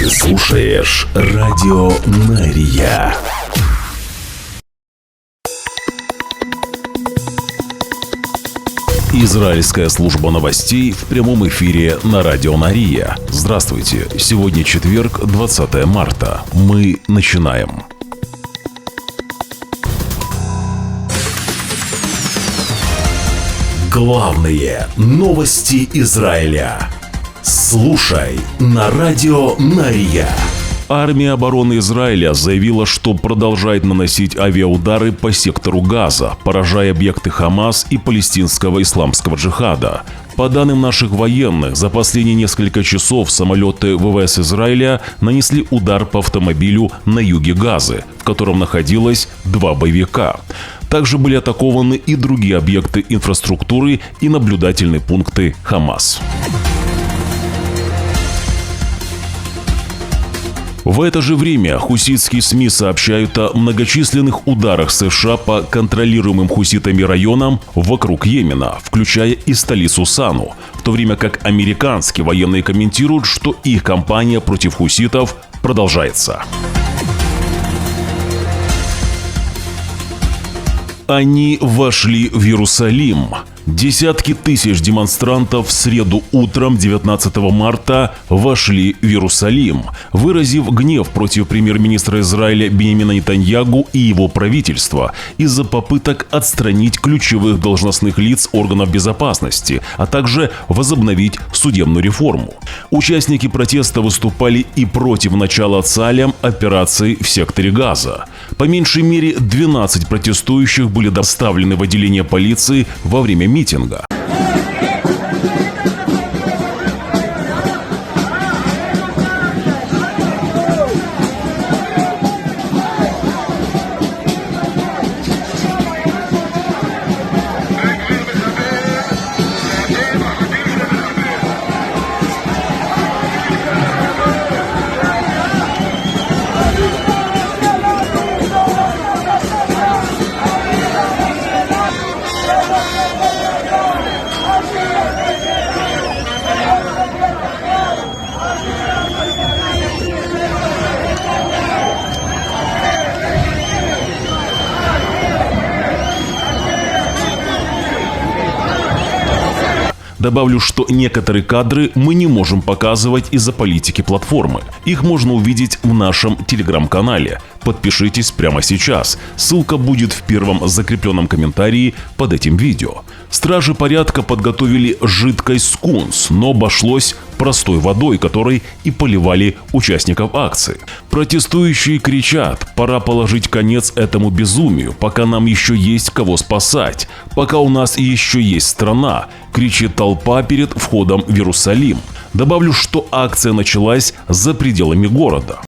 Ты слушаешь Радио Мария. Израильская служба новостей в прямом эфире на Радио Мария. Здравствуйте. Сегодня четверг, 20 марта. Мы начинаем. Главные новости Израиля. Слушай на Радио Мария. Армия обороны Израиля заявила, что продолжает наносить авиаудары по сектору Газа, поражая объекты Хамас и палестинского исламского джихада. По данным наших военных, за последние несколько часов самолеты ВВС Израиля нанесли удар по автомобилю на юге Газы, в котором находилось 2 боевика. Также были атакованы и другие объекты инфраструктуры и наблюдательные пункты Хамас. В это же время хуситские СМИ сообщают о многочисленных ударах США по контролируемым хуситами районам вокруг Йемена, включая и столицу Сану, в то время как американские военные комментируют, что их кампания против хуситов продолжается. Они вошли в Иерусалим. Десятки тысяч демонстрантов в среду утром 19 марта вошли в Иерусалим, выразив гнев против премьер-министра Израиля Биньямина Нетаньягу и его правительства из-за попыток отстранить ключевых должностных лиц органов безопасности, а также возобновить судебную реформу. Участники протеста выступали и против начала Цаалем операции в секторе Газа. По меньшей мере 12 протестующих были доставлены в отделение полиции во время митинга. Добавлю, что некоторые кадры мы не можем показывать из-за политики платформы. Их можно увидеть в нашем телеграм-канале. Подпишитесь прямо сейчас. Ссылка будет в первом закрепленном комментарии под этим видео. Стражи порядка подготовили жидкость скунс, но обошлось простой водой, которой и поливали участников акции. Протестующие кричат: «Пора положить конец этому безумию, пока нам еще есть кого спасать, пока у нас еще есть страна», кричит толпа перед входом в Иерусалим. Добавлю, что акция началась за пределами города.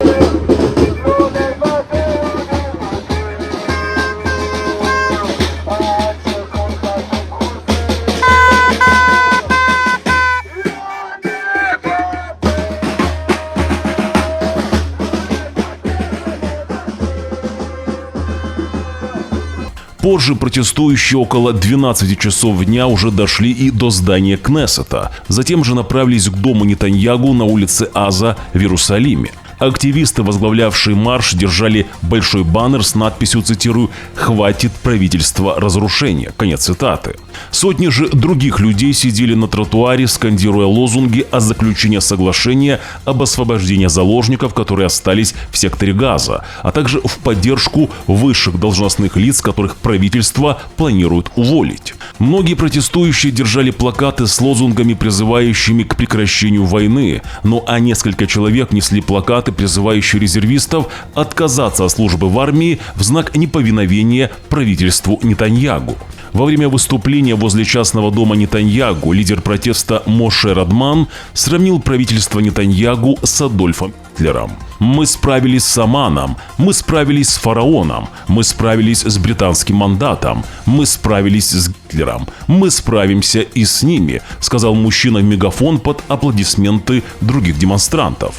Позже протестующие около 12 часов дня уже дошли и до здания Кнессета. Затем же направились к дому Нетаньягу на улице Аза в Иерусалиме. Активисты, возглавлявшие марш, держали большой баннер с надписью, цитирую, «Хватит правительства разрушения». Конец цитаты. Сотни же других людей сидели на тротуаре, скандируя лозунги о заключении соглашения об освобождении заложников, которые остались в секторе Газа, а также в поддержку высших должностных лиц, которых правительство планирует уволить. Многие протестующие держали плакаты с лозунгами, призывающими к прекращению войны, а несколько человек несли плакаты, призывающие резервистов отказаться от службы в армии в знак неповиновения правительству Нетаньягу. Во время выступления возле частного дома Нетаньягу лидер протеста Моше Радман сравнил правительство Нетаньягу с Адольфом Гитлером. Мы справились с Оманом, мы справились с фараоном, мы справились с британским мандатом, мы справились с Гитлером, мы справимся и с ними, сказал мужчина в мегафон под аплодисменты других демонстрантов.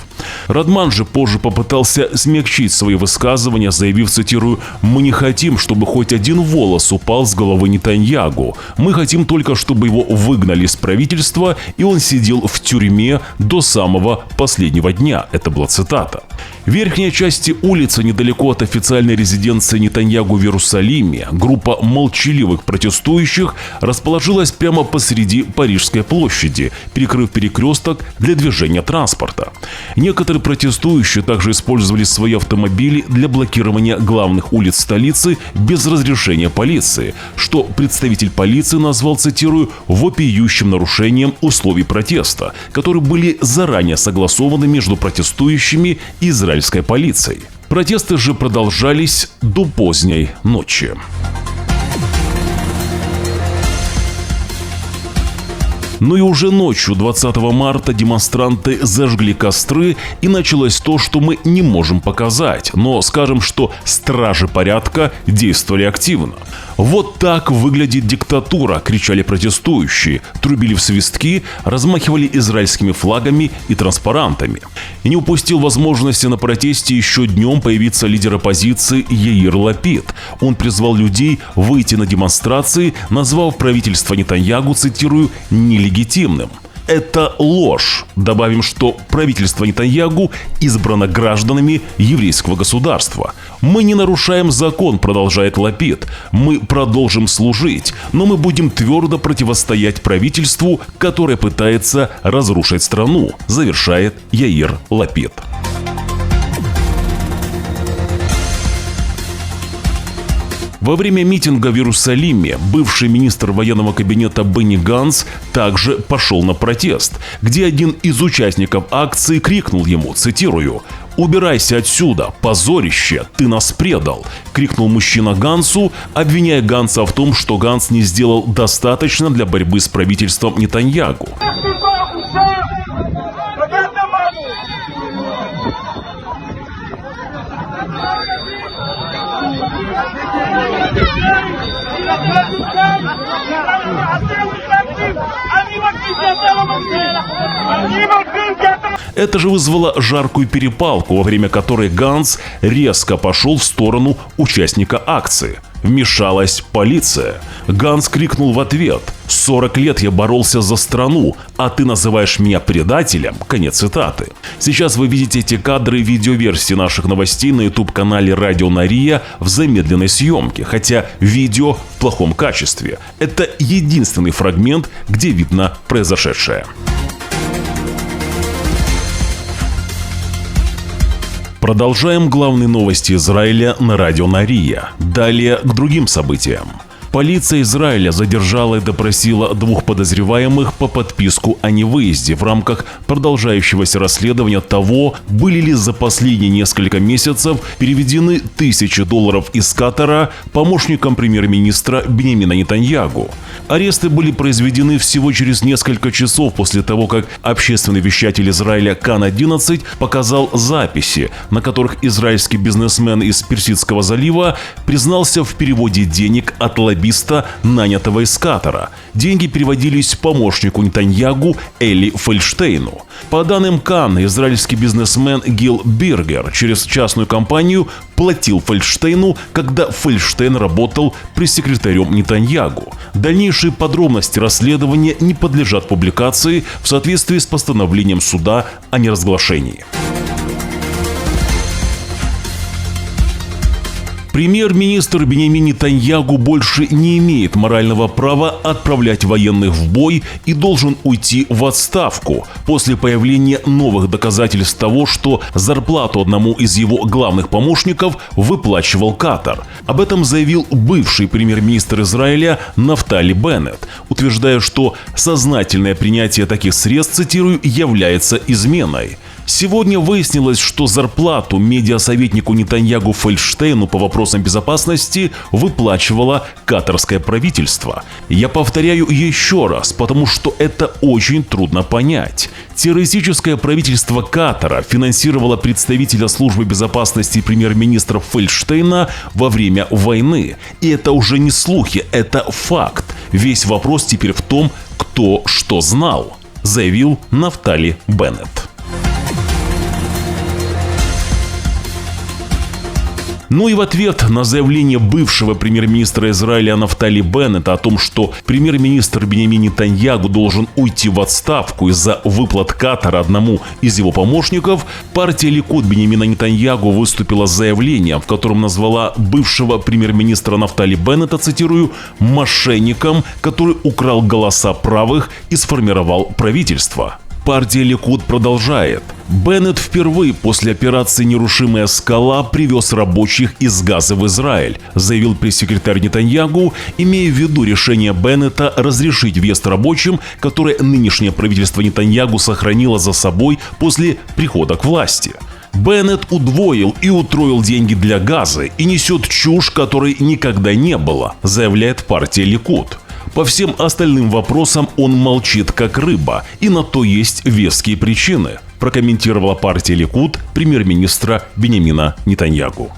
Радман же позже попытался смягчить свои высказывания, заявив, цитирую: «Мы не хотим, чтобы хоть один волос упал с головы Нетаньягу. Мы хотим только, чтобы его выгнали из правительства, и он сидел в тюрьме до самого последнего дня». Это была цитата. В верхней части улицы, недалеко от официальной резиденции Нетаньягу в Иерусалиме, группа молчаливых протестующих расположилась прямо посреди Парижской площади, перекрыв перекресток для движения транспорта. Некоторые протестующие также использовали свои автомобили для блокирования главных улиц столицы без разрешения полиции, что представитель полиции назвал, цитирую, «вопиющим нарушением условий протеста», которые были заранее согласованы между протестующими и израильской полицией. Протесты же продолжались до поздней ночи. Ну и уже ночью 20 марта демонстранты зажгли костры, и началось то, что мы не можем показать, но скажем, что стражи порядка действовали активно. «Вот так выглядит диктатура», – кричали протестующие, трубили в свистки, размахивали израильскими флагами и транспарантами. И не упустил возможности на протесте еще днем появиться лидер оппозиции Яир Лапид. Он призвал людей выйти на демонстрации, назвав правительство Нетаньягу, цитирую, «нелегитимным». Это ложь. Добавим, что правительство Нетаньягу избрано гражданами еврейского государства. «Мы не нарушаем закон», продолжает Лапид. «Мы продолжим служить, но мы будем твердо противостоять правительству, которое пытается разрушить страну», завершает Яир Лапид. Во время митинга в Иерусалиме бывший министр военного кабинета Бенни Ганц также пошел на протест, где один из участников акции крикнул ему, цитирую, «Убирайся отсюда, позорище, ты нас предал», – крикнул мужчина Ганцу, обвиняя Ганца в том, что Ганц не сделал достаточно для борьбы с правительством Нетаньягу. Это же вызвало жаркую перепалку, во время которой Ганц резко пошел в сторону участника акции. Вмешалась полиция. Ганц крикнул в ответ: «40 лет я боролся за страну, а ты называешь меня предателем?» Конец цитаты. Сейчас вы видите эти кадры видеоверсии наших новостей на YouTube-канале Радио на Рия в замедленной съемке, хотя видео в плохом качестве. Это единственный фрагмент, где видно произошедшее. Продолжаем главные новости Израиля на Радио на Рия. Далее к другим событиям. Полиция Израиля задержала и допросила 2 подозреваемых по подписку о невыезде в рамках продолжающегося расследования того, были ли за последние несколько месяцев переведены тысячи долларов из Катара помощникам премьер-министра Биньямина Нетаньягу. Аресты были произведены всего через несколько часов после того, как общественный вещатель Израиля Кан-11 показал записи, на которых израильский бизнесмен из Персидского залива признался в переводе денег от лоббиста, нанятого из Катара. Деньги переводились помощнику Нетаньягу Эли Фельштейну. По данным Кан, израильский бизнесмен Гил Биргер через частную компанию платил Фельштейну, когда Фельштейн работал пресс-секретарем Нетаньягу. Дальнейшие подробности расследования не подлежат публикации в соответствии с постановлением суда о неразглашении. Премьер-министр Биньямин Нетаньягу больше не имеет морального права отправлять военных в бой и должен уйти в отставку после появления новых доказательств того, что зарплату одному из его главных помощников выплачивал Катар. Об этом заявил бывший премьер-министр Израиля Нафтали Беннет, утверждая, что сознательное принятие таких средств, цитирую, является изменой. Сегодня выяснилось, что зарплату медиасоветнику Нетаньягу Фельдштейну по вопросам безопасности выплачивало катарское правительство. Я повторяю еще раз, потому что это очень трудно понять. Террористическое правительство Катара финансировало представителя службы безопасности премьер-министра Фельдштейна во время войны. И это уже не слухи, это факт. Весь вопрос теперь в том, кто что знал, заявил Нафтали Беннет. Ну и в ответ на заявление бывшего премьер-министра Израиля Нафтали Беннета о том, что премьер-министр Биньямин Нетаньягу должен уйти в отставку из-за выплат Катара одному из его помощников, партия Ликуд Биньямина Нетаньягу выступила с заявлением, в котором назвала бывшего премьер-министра Нафтали Беннета, цитирую, «мошенником, который украл голоса правых и сформировал правительство». Партия Ликуд продолжает. Беннет впервые после операции «Нерушимая скала» привез рабочих из Газы в Израиль, заявил пресс-секретарь Нетаньягу, имея в виду решение Беннета разрешить въезд рабочим, которое нынешнее правительство Нетаньягу сохранило за собой после прихода к власти. Беннет удвоил и утроил деньги для Газы и несет чушь, которой никогда не было, заявляет партия Ликуд. По всем остальным вопросам он молчит как рыба, и на то есть веские причины, прокомментировала партия Ликуд премьер-министра Биньямина Нетаньягу.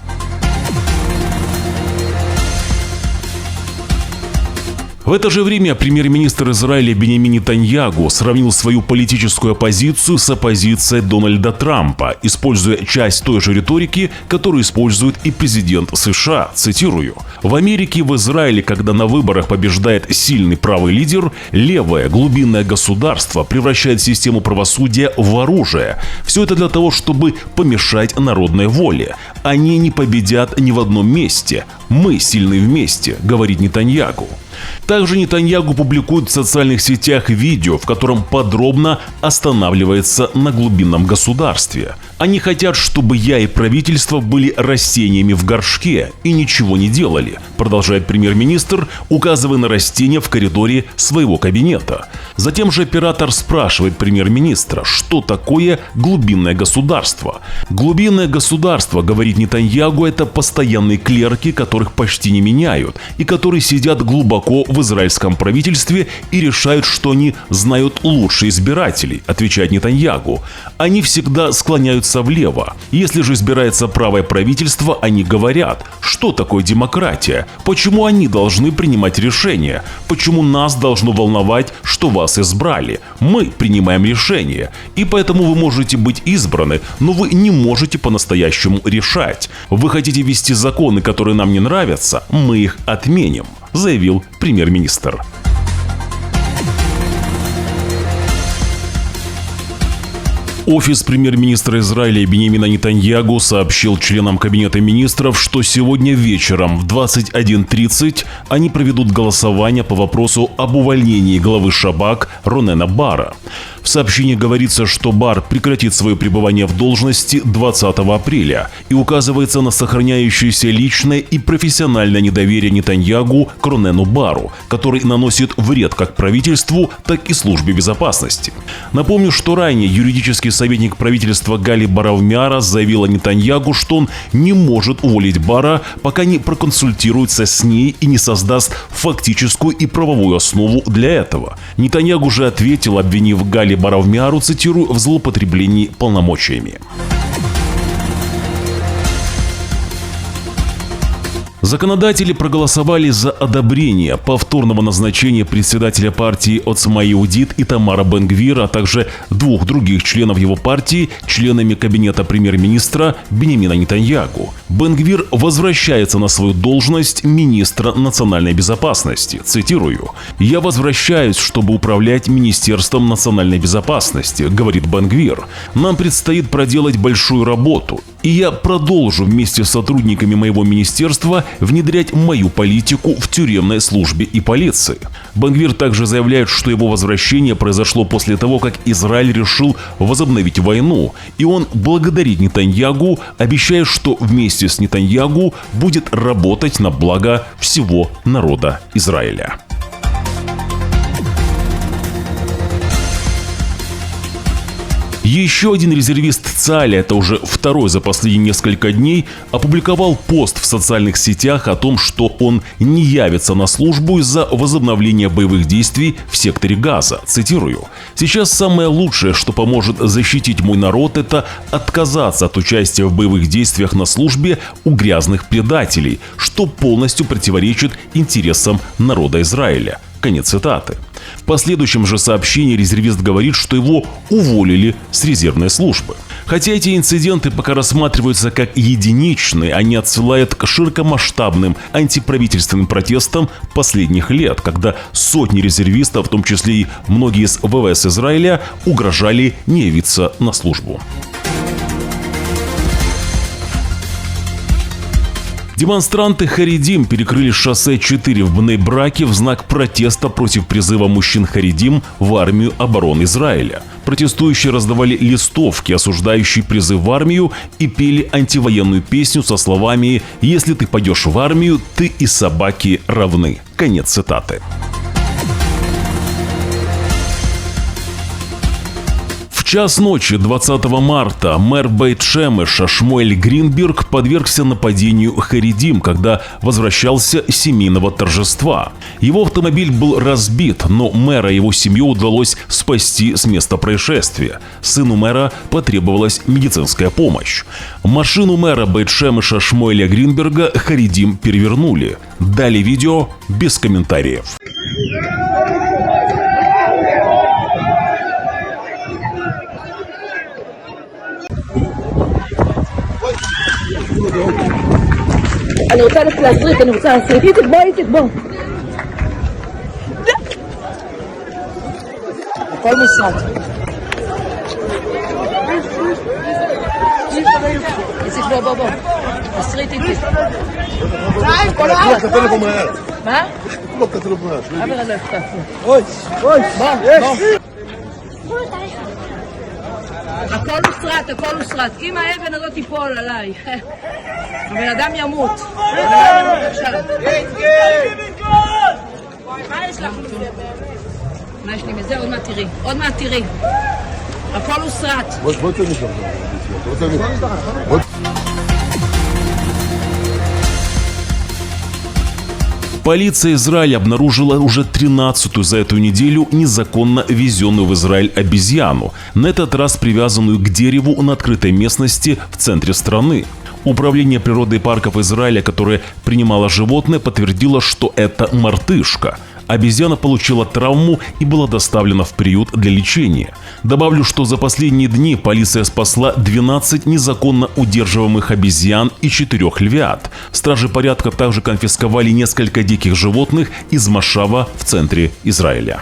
В это же время премьер-министр Израиля Биньямин Нетаньягу сравнил свою политическую оппозицию с оппозицией Дональда Трампа, используя часть той же риторики, которую использует и президент США. Цитирую. «В Америке и в Израиле, когда на выборах побеждает сильный правый лидер, левое глубинное государство превращает систему правосудия в оружие. Все это для того, чтобы помешать народной воле. Они не победят ни в одном месте. Мы сильны вместе», говорит Нетаньягу. Также Нетаньягу публикует в социальных сетях видео, в котором подробно останавливается на глубинном государстве. «Они хотят, чтобы я и правительство были растениями в горшке и ничего не делали», продолжает премьер-министр, указывая на растения в коридоре своего кабинета. Затем же оператор спрашивает премьер-министра, что такое глубинное государство. «Глубинное государство, говорит Нетаньягу, это постоянные клерки, которых почти не меняют и которые сидят глубоко в израильском правительстве и решают, что они знают лучше избирателей», отвечает Нетаньягу. «Они всегда склоняются влево. Если же избирается правое правительство, они говорят, что такое демократия, почему они должны принимать решения, почему нас должно волновать, что вас избрали. Мы принимаем решения, и поэтому вы можете быть избраны, но вы не можете по-настоящему решать. Вы хотите ввести законы, которые нам не нравятся, мы их отменим», заявил премьер-министр. Офис премьер-министра Израиля Биньямина Нетаньягу сообщил членам Кабинета министров, что сегодня вечером в 21:30 они проведут голосование по вопросу об увольнении главы Шабак Ронена Бара. В сообщении говорится, что Бар прекратит свое пребывание в должности 20 апреля и указывается на сохраняющееся личное и профессиональное недоверие Нетаньягу к Ронену Бару, который наносит вред как правительству, так и службе безопасности. Напомню, что ранее юридический советник правительства Гали Баравмиара заявила Нетаньягу, что он не может уволить Бара, пока не проконсультируется с ней и не создаст фактическую и правовую основу для этого. Нетаньягу же ответил, обвинив Гали Баравмиару, цитирую, в злоупотреблении полномочиями. Законодатели проголосовали за одобрение повторного назначения председателя партии Оцма Иудит Итамара Бен-Гвира, а также двух других членов его партии членами кабинета премьер-министра Биньямина Нетаньягу. Бен-Гвир возвращается на свою должность министра национальной безопасности. Цитирую. «Я возвращаюсь, чтобы управлять Министерством национальной безопасности», говорит Бен-Гвир. «Нам предстоит проделать большую работу, и я продолжу вместе с сотрудниками моего министерства внедрять мою политику в тюремной службе и полиции». Бен-Гвир также заявляет, что его возвращение произошло после того, как Израиль решил возобновить войну, и он благодарит Нетаньягу, обещая, что вместе с Нетаньягу будет работать на благо всего народа Израиля. Еще один резервист ЦАЛя, это уже второй за последние несколько дней, опубликовал пост в социальных сетях о том, что он не явится на службу из-за возобновления боевых действий в секторе Газа. Цитирую: «Сейчас самое лучшее, что поможет защитить мой народ, это отказаться от участия в боевых действиях на службе у грязных предателей, что полностью противоречит интересам народа Израиля». Конец цитаты. В последующем же сообщении резервист говорит, что его уволили с резервной службы. Хотя эти инциденты пока рассматриваются как единичные, они отсылают к широкомасштабным антиправительственным протестам последних лет, когда сотни резервистов, в том числе и многие из ВВС Израиля, угрожали не явиться на службу. Демонстранты Харидим перекрыли шоссе 4 в Бней-Браке в знак протеста против призыва мужчин Харидим в армию обороны Израиля. Протестующие раздавали листовки, осуждающие призыв в армию, и пели антивоенную песню со словами «Если ты пойдешь в армию, ты и собаки равны». Конец цитаты. В час ночи 20 марта мэр Бейт-Шемеша Шмуэль Гринберг подвергся нападению Харидим, когда возвращался с семейного торжества. Его автомобиль был разбит, но мэра и его семью удалось спасти с места происшествия. Сыну мэра потребовалась медицинская помощь. Машину мэра Бейт-Шемеша Шмуэля Гринберга Харидим перевернули. Далее видео без комментариев. אני רוצה ללכת להזריק, אני רוצה להסריט. איציק, בוא, איציק, בוא. הכל מוסרט. איציק, בוא. תסריט איציק. הכל מוסרט. מה? אבר לא יפתח. בוא. הכל מוסרט. אם האבן הזאת תיפול עליי, הבן אדם ימות. מה יש לך מזה? מה יש לי מזה? עוד מעט תראי. הכל מוסרט. בוא תן לי. Полиция Израиля обнаружила уже 13-ю за эту неделю незаконно везенную в Израиль обезьяну, на этот раз привязанную к дереву на открытой местности в центре страны. Управление природы и парков Израиля, которое принимало животное, подтвердило, что это мартышка. Обезьяна получила травму и была доставлена в приют для лечения. Добавлю, что за последние дни полиция спасла 12 незаконно удерживаемых обезьян и 4 львят. Стражи порядка также конфисковали несколько диких животных из Машава в центре Израиля.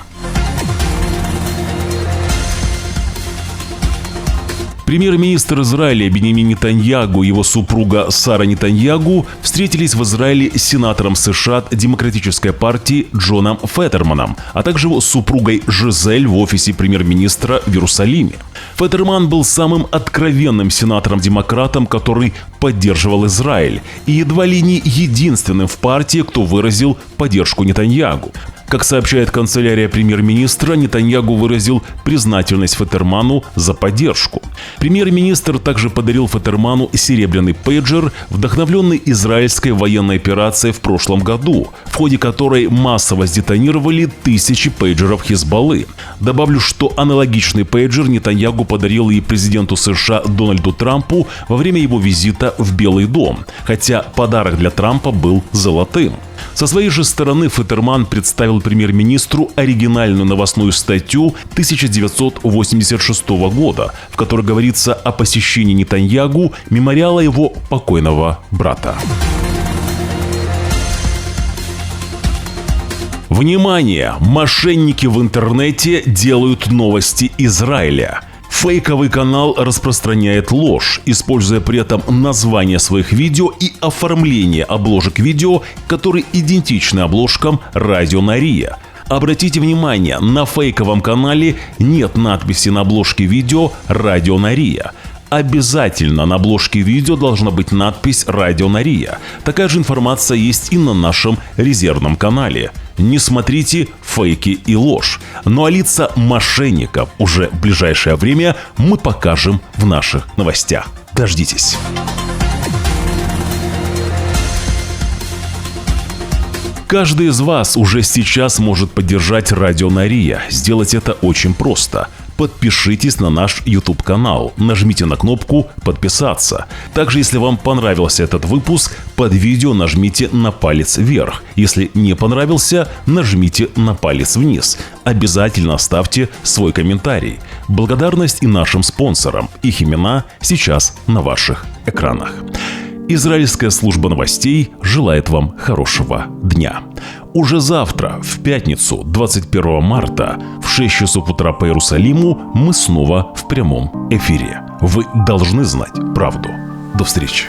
Премьер-министр Израиля Биньямин Нетаньягу и его супруга Сара Нетаньягу встретились в Израиле с сенатором США от Демократической партии Джоном Феттерманом, а также его супругой Жизель в офисе премьер-министра в Иерусалиме. Феттерман был самым откровенным сенатором-демократом, который поддерживал Израиль, и едва ли не единственным в партии, кто выразил поддержку Нетаньягу. Как сообщает канцелярия премьер-министра, Нетаньягу выразил признательность Феттерману за поддержку. Премьер-министр также подарил Феттерману серебряный пейджер, вдохновленный израильской военной операцией в прошлом году, в ходе которой массово сдетонировали тысячи пейджеров Хизбаллы. Добавлю, что аналогичный пейджер Нетаньягу подарил и президенту США Дональду Трампу во время его визита в Белый дом, хотя подарок для Трампа был золотым. Со своей же стороны Феттерман представил премьер-министру оригинальную новостную статью 1986 года, в которой говорится о посещении Нетаньягу мемориала его покойного брата. Внимание! Мошенники в интернете делают новости Израиля. Фейковый канал распространяет ложь, используя при этом название своих видео и оформление обложек видео, которые идентичны обложкам Радио Нария. Обратите внимание, на фейковом канале нет надписи на обложке видео Радио Нария. Обязательно на обложке видео должна быть надпись «Радио Нария». Такая же информация есть и на нашем резервном канале. Не смотрите фейки и ложь. Ну а лица мошенников уже в ближайшее время мы покажем в наших новостях. Дождитесь. Каждый из вас уже сейчас может поддержать Радио Нария. Сделать это очень просто. Подпишитесь на наш YouTube-канал, нажмите на кнопку «Подписаться». Также, если вам понравился этот выпуск, под видео нажмите на палец вверх. Если не понравился, нажмите на палец вниз. Обязательно оставьте свой комментарий. Благодарность и нашим спонсорам. Их имена сейчас на ваших экранах. Израильская служба новостей желает вам хорошего дня. Уже завтра, в пятницу, 21 марта, в 6 часов утра по Иерусалиму, мы снова в прямом эфире. Вы должны знать правду. До встречи.